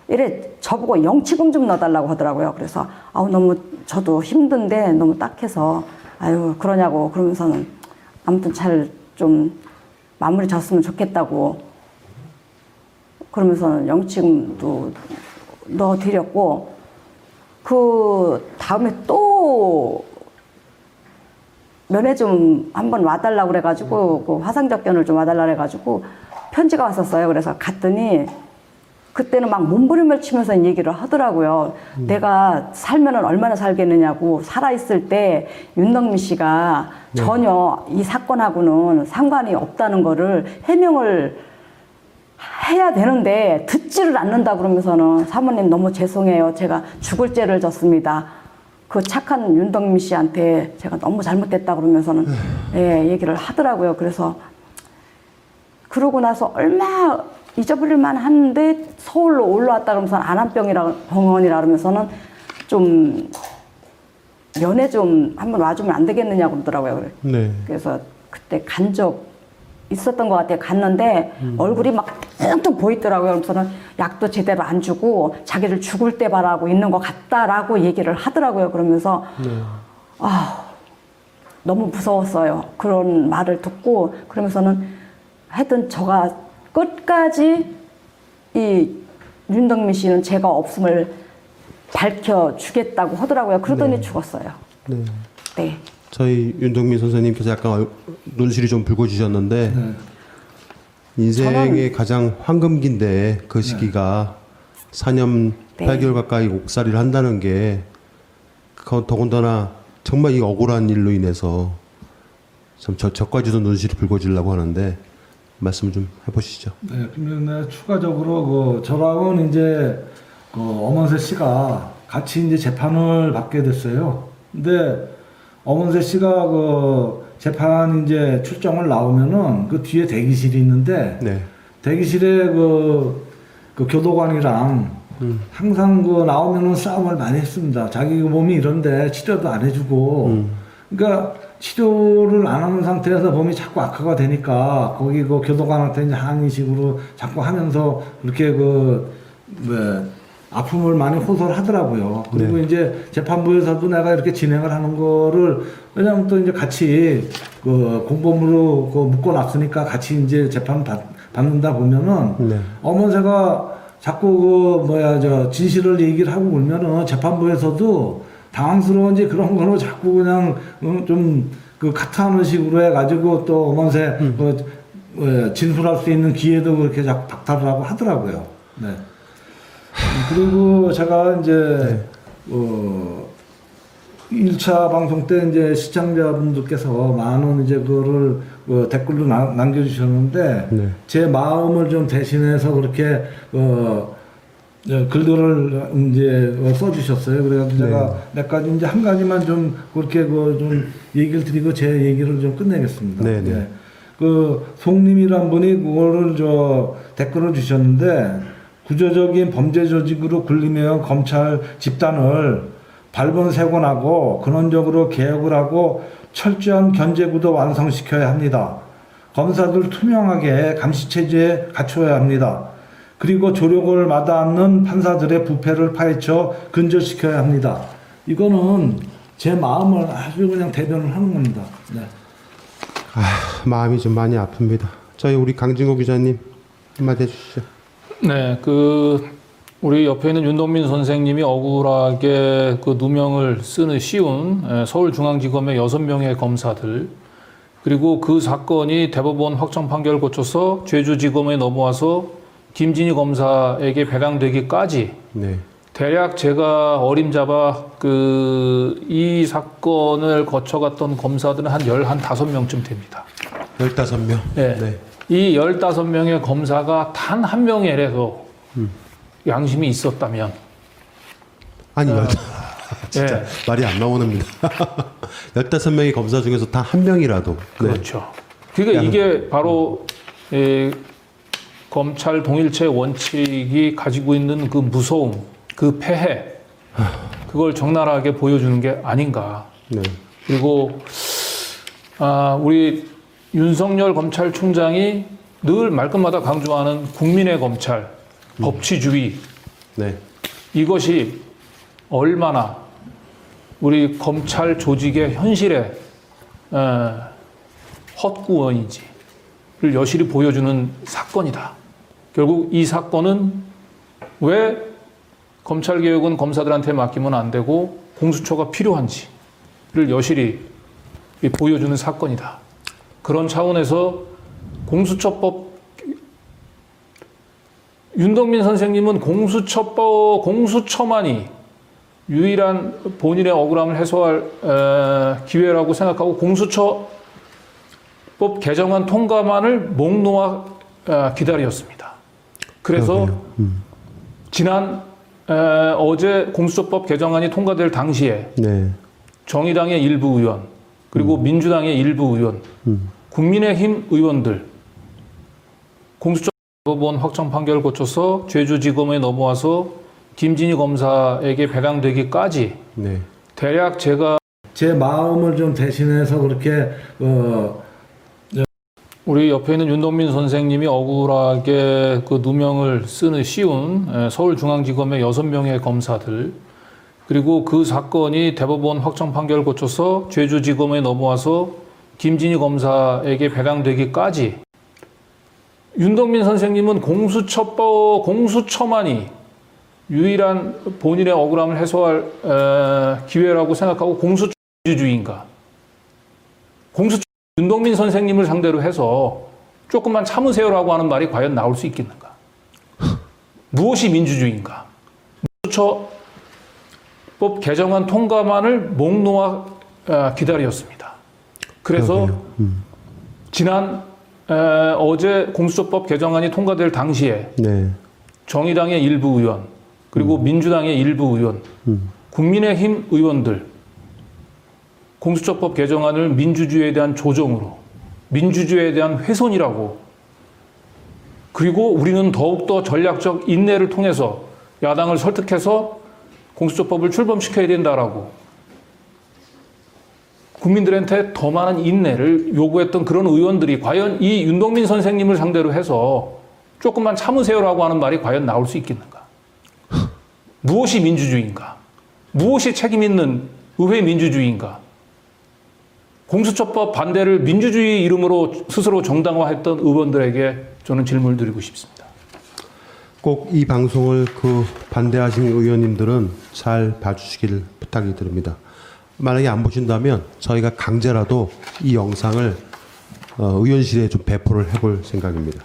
이래 저보고 영치금 좀 넣어달라고 하더라고요. 그래서 아우 너무 저도 힘든데 너무 딱해서 아유 그러냐고 그러면서는 아무튼 잘 좀 마무리 졌으면 좋겠다고 그러면서는 영치금도 넣어드렸고 그 다음에 또 면회 좀 한번 와달라고 그래가지고 그 화상접견을 좀 와달라 그래가지고 편지가 왔었어요. 그래서 갔더니 그때는 막 몸부림을 치면서 얘기를 하더라고요. 내가 살면은 얼마나 살겠느냐고 살아있을 때 윤덕민 씨가 전혀 이 사건하고는 상관이 없다는 거를 해명을 해야 되는데 듣지를 않는다 그러면서는 사모님 너무 죄송해요. 제가 죽을 죄를 졌습니다. 그 착한 윤덕민 씨한테 제가 너무 잘못됐다 그러면서는 예, 얘기를 하더라고요. 그래서 그러고 나서 얼마 잊어버릴만 한데 서울로 올라왔다 그러면서 안암병원이라 그러면서는 좀 면회 좀 한번 와주면 안 되겠느냐고 그러더라고요. 네. 그래서 그때 간 적 있었던 것 같아요. 갔는데 얼굴이 막 뚱뚱 보이더라고요. 그래서는 약도 제대로 안 주고 자기를 죽을 때 바라고 있는 것 같다라고 얘기를 하더라고요. 그러면서 아 너무 무서웠어요. 그런 말을 듣고 그러면서는 하여튼 저가 끝까지 이 윤덕민 씨는 제가 없음을 밝혀주겠다고 하더라고요. 그러더니 죽었어요. 네. 네. 저희 윤덕민 선생님께서 약간 눈시울이 좀 붉어지셨는데 인생의 가장 황금기인데 그 시기가 4년 8개월 가까이 옥살이를 한다는 게 더군다나 정말 이 억울한 일로 인해서 참 저까지도 눈시울이 붉어지려고 하는데 말씀 좀 해보시죠. 네, 그러면 추가적으로 그 저랑은 이제 그 엄원세 씨가 같이 이제 재판을 받게 됐어요. 근데 엄원세 씨가 그 재판 이제 출정을 나오면은 그 뒤에 대기실이 있는데 네. 대기실에 그 교도관이랑 항상 그 나오면은 싸움을 많이 했습니다. 자기 몸이 이런데 치료도 안 해주고 그러니까 치료를 안 하는 상태에서 몸이 자꾸 악화가 되니까 거기 그 교도관한테 이제 항의식으로 자꾸 하면서 그렇게 아픔을 많이 호소를 하더라고요. 그리고 이제 재판부에서도 내가 이렇게 진행을 하는 거를 왜냐면 또 이제 같이 그 공범으로 묶어놨으니까 같이 이제 재판 받는다 보면은 어머니가 자꾸 진실을 얘기를 하고 울면은 재판부에서도 당황스러운지 그런 거로 자꾸 그냥 좀 카트하는 식으로 해가지고 또 어머세 진술할 수 있는 기회도 그렇게 자꾸 박탈을 하고 하더라고요. 네. 그리고 제가 이제 1차 방송 때 이제 시청자분들께서 많은 이제 그거를 댓글로 남겨주셨는데 제 마음을 좀 대신해서 그렇게 글들을 이제 써주셨어요. 그래서 제가 몇 가지 이제 한 가지만 좀 그렇게 좀 얘기를 드리고 제 얘기를 좀 끝내겠습니다. 네. 그 송님이란 분이 그거를 댓글을 주셨는데 구조적인 범죄 조직으로 군림해온 검찰 집단을 발본색원하고 근원적으로 개혁을 하고 철저한 견제구도 완성시켜야 합니다. 검사들 투명하게 감시체제에 갖춰야 합니다. 그리고 조력을 마다않는 판사들의 부패를 파헤쳐 근절시켜야 합니다. 이거는 제 마음을 아주 그냥 대변을 하는 겁니다. 네. 마음이 좀 많이 아픕니다. 저희 우리 강진호 기자님 한마디 해주시죠. 네, 우리 옆에 있는 윤덕민 선생님이 억울하게 누명을 쓰는 씌운 서울중앙지검의 6명의 검사들 그리고 그 사건이 대법원 확정 판결을 거쳐서 제주지검에 넘어와서 김진희 검사에게 배당되기까지 대략 제가 어림잡아 이 사건을 거쳐갔던 검사들은 한 15명쯤 됩니다. 15명? 네. 이 15명의 검사가 단 한 명이라도 양심이 있었다면 아니 진짜 말이 안 나오는데 15명의 검사 중에서 단 한 명이라도 그렇죠. 그러니까 이게 바로 검찰 동일체 원칙이 가지고 있는 그 무서움, 그 폐해 그걸 적나라하게 보여주는 게 아닌가. 그리고 우리 윤석열 검찰총장이 늘 말끝마다 강조하는 국민의 검찰, 법치주의 네. 이것이 얼마나 우리 검찰 조직의 현실의 헛구원인지를 여실히 보여주는 사건이다. 결국 이 사건은 왜 검찰개혁은 검사들한테 맡기면 안 되고 공수처가 필요한지를 여실히 보여주는 사건이다. 그런 차원에서 공수처법, 윤덕민 선생님은 공수처만이 유일한 본인의 억울함을 해소할 기회라고 생각하고 공수처법 개정안 통과만을 목 놓아 기다렸습니다. 그래서 지난 어제 공수처법 개정안이 통과될 당시에 네. 정의당의 일부 의원 그리고 민주당의 일부 의원 국민의힘 의원들 공수처법원 확정 판결을 거쳐서 제주지검에 넘어와서 김진희 검사에게 배당되기까지 네. 대략 제가 제 마음을 좀 대신해서 그렇게 우리 옆에 있는 윤덕민 선생님이 억울하게 그 누명을 쓰는 씌운 서울중앙지검의 6명의 검사들 그리고 그 사건이 대법원 확정 판결을 거쳐서 제주지검에 넘어와서 김진희 검사에게 배당되기까지 윤덕민 선생님은 공수처만이 유일한 본인의 억울함을 해소할 기회라고 생각하고 공수처주의인가? 윤덕민 선생님을 상대로 해서 조금만 참으세요라고 하는 말이 과연 나올 수 있겠는가? 무엇이 민주주의인가? 공수처법 개정안 통과만을 목 놓아 기다렸습니다. 그래서 지난 어제 공수처법 개정안이 통과될 당시에 네. 정의당의 일부 의원 그리고 민주당의 일부 의원 국민의힘 의원들 공수처법 개정안을 민주주의에 대한 조정으로 민주주의에 대한 훼손이라고 그리고 우리는 더욱더 전략적 인내를 통해서 야당을 설득해서 공수처법을 출범시켜야 된다라고 국민들한테 더 많은 인내를 요구했던 그런 의원들이 과연 이 윤덕민 선생님을 상대로 해서 조금만 참으세요라고 하는 말이 과연 나올 수 있겠는가? 무엇이 민주주의인가? 무엇이 책임 있는 의회 민주주의인가? 공수처법 반대를 민주주의 이름으로 스스로 정당화했던 의원들에게 저는 질문을 드리고 싶습니다. 꼭 이 방송을 그 반대하신 의원님들은 잘 봐주시길 부탁이 드립니다. 만약에 안 보신다면 저희가 강제라도 이 영상을 의원실에 좀 배포를 해볼 생각입니다.